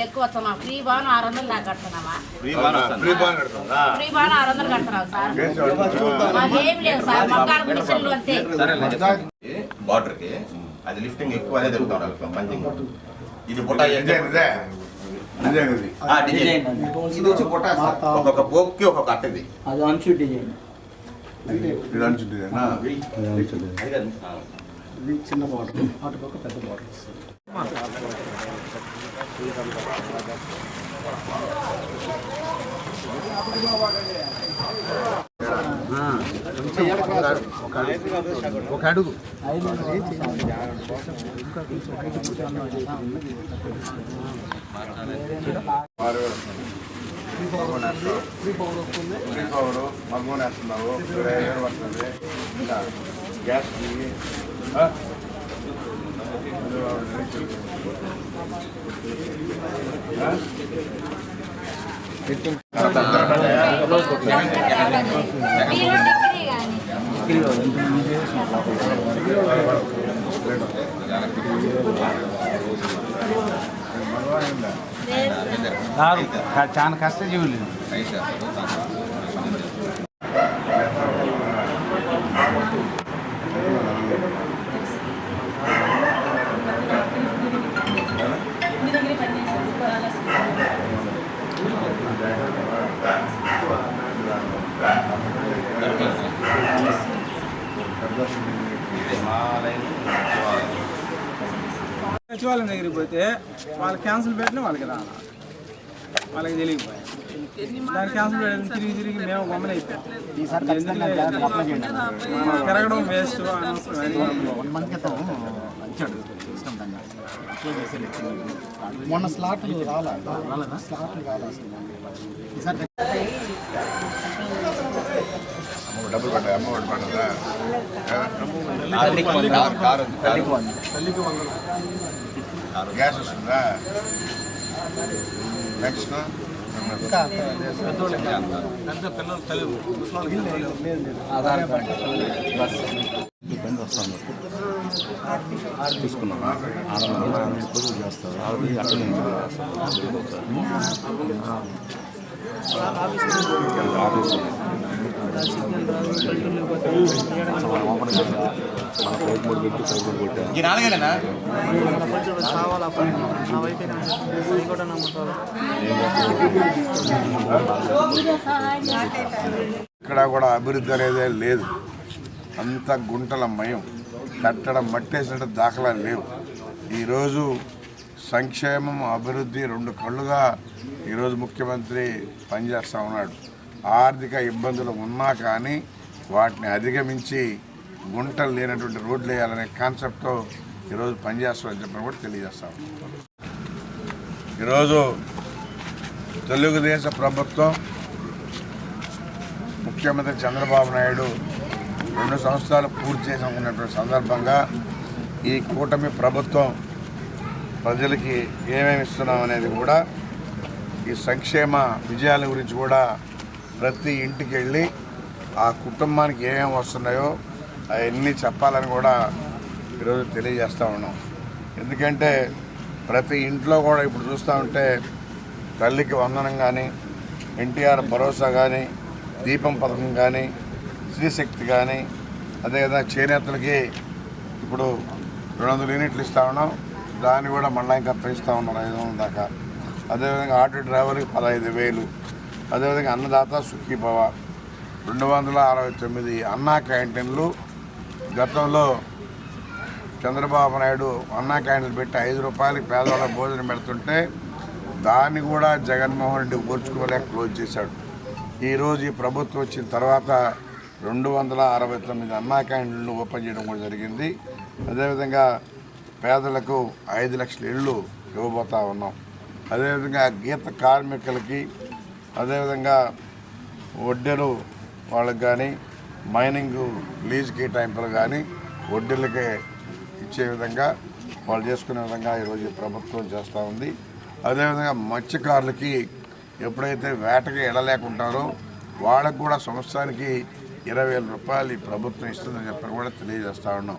మళ్ళీ ఎక్కువ వస్తున్నాం. ఫ్రీ బాన్ 600 దాకా కడుతున్నామా? ఫ్రీ బాన్ 600 కడుతున్నాం సార్. మాకేం లేదు సార్, మకాల మిషన్లు అంతే. బార్డర్ కి అది లిఫ్టింగ్ ఎక్కువ అదే జరుగుతుంది పంచింగ్. ఇది బుట్ట డిజైన్ ఇది వచ్చి బుట్ట ఒక్కొక్క పోక్కి ఒక్కొక్క అట్టది. అది అంచు డిజైన్. ఇది అంచు డిజైన్. ఇది చిన్న బార్డర్, అటుపక్క పెద్ద బార్డర్ వస్తుంది. ఒక అడుగు మగ్గం వేస్తున్నావు, పడుతుంది గ్యాస్ చాలా కష్టజీవులు. సచివాలయం దగ్గరికి పోతే వాళ్ళు క్యాన్సిల్ పెట్టిన వాళ్ళకి రావాలి, వాళ్ళకి తెలియకపోయాయి. దాన్ని క్యాన్సిల్ పెట్టిన తిరిగి మేము గమనం అయిపోయాం. తిరగడం వేస్ట్. మొన్న స్లాట్లు రాలేదా? స్లాట్లు రాలేదు. డబ్బులు పడ్డాయి, అమ్మఒడి పడ్డదా? గ్యాస్ వస్తుందా? నెక్స్ట్ ఆధార్ కార్డు తీసుకున్నాం. పొదుపు చేస్తారు అట్లనే ఇక్కడ కూడా అభివృద్ధి అనేదే లేదు. అంత గుంటల మయం, కట్టడం మట్టేసినట్టు దాఖలాలు లేవు. ఈరోజు సంక్షేమం అభివృద్ధి రెండు కళ్ళుగా ఈరోజు ముఖ్యమంత్రి పనిచేస్తూ ఉన్నాడు. ఆర్థిక ఇబ్బందులు ఉన్నా కానీ వాటిని అధిగమించి గుంటలు లేనటువంటి రోడ్లు వేయాలనే కాన్సెప్ట్తో ఈరోజు పనిచేస్తామని చెప్పిన కూడా తెలియజేస్తాం. ఈరోజు తెలుగుదేశం ప్రభుత్వం ముఖ్యమంత్రి చంద్రబాబు నాయుడు 2 సంవత్సరాలు పూర్తి చేసుకున్నటువంటి సందర్భంగా ఈ కూటమి ప్రభుత్వం ప్రజలకి ఏమేమి ఇస్తున్నాం అనేది కూడా, ఈ సంక్షేమ విజయాల గురించి కూడా ప్రతి ఇంటికి వెళ్ళి ఆ కుటుంబానికి ఏమేమి వస్తున్నాయో అవన్నీ చెప్పాలని కూడా ఈరోజు తెలియజేస్తూ ఉన్నాం. ఎందుకంటే ప్రతి ఇంట్లో కూడా ఇప్పుడు చూస్తూ ఉంటే తల్లికి వందనం కానీ, ఎన్టీఆర్ భరోసా కానీ, దీపం పథకం కానీ, స్త్రీశక్తి కానీ, అదేవిధంగా చేనేతలకి ఇప్పుడు 200 యూనిట్లు ఇస్తూ ఉన్నాం. దాన్ని కూడా మళ్ళీ ఇంకా పెంచుతూ ఉన్నారు 500 దాకా. అదేవిధంగా ఆటో డ్రైవర్కి 15,000. అదేవిధంగా అన్నదాత సుఖీభవ 269 అన్నా క్యాంటీన్లు. గతంలో చంద్రబాబు నాయుడు అన్నా క్యాంటీన్లు పెట్టి 5 రూపాయలకి పేదవాళ్ళకి భోజనం పెడుతుంటే దాన్ని కూడా జగన్మోహన్ రెడ్డి ఓర్చుకోలేక క్లోజ్ చేశాడు. ఈరోజు ఈ ప్రభుత్వం వచ్చిన తర్వాత 269 అన్నా క్యాంటీన్లు ఓపెన్ చేయడం కూడా జరిగింది. అదేవిధంగా పేదలకు 5 లక్షల ఇళ్ళు ఇవ్వబోతూ ఉన్నాం. అదేవిధంగా గీత కార్మికులకి, అదేవిధంగా వడ్డీలు వాళ్ళకి కానీ, మైనింగ్ లీజ్ కేటాయింపులు కానీ వడ్డీలకే ఇచ్చే విధంగా వాళ్ళు చేసుకునే విధంగా ఈరోజు ప్రభుత్వం చేస్తూ ఉంది. అదేవిధంగా మత్స్యకారులకి ఎప్పుడైతే వేటకి వెళ్ళలేకుంటారో వాళ్ళకు కూడా సంవత్సరానికి 20,000 రూపాయలు ఈ ప్రభుత్వం ఇస్తుందని చెప్పని కూడా తెలియజేస్తూ ఉన్నాం.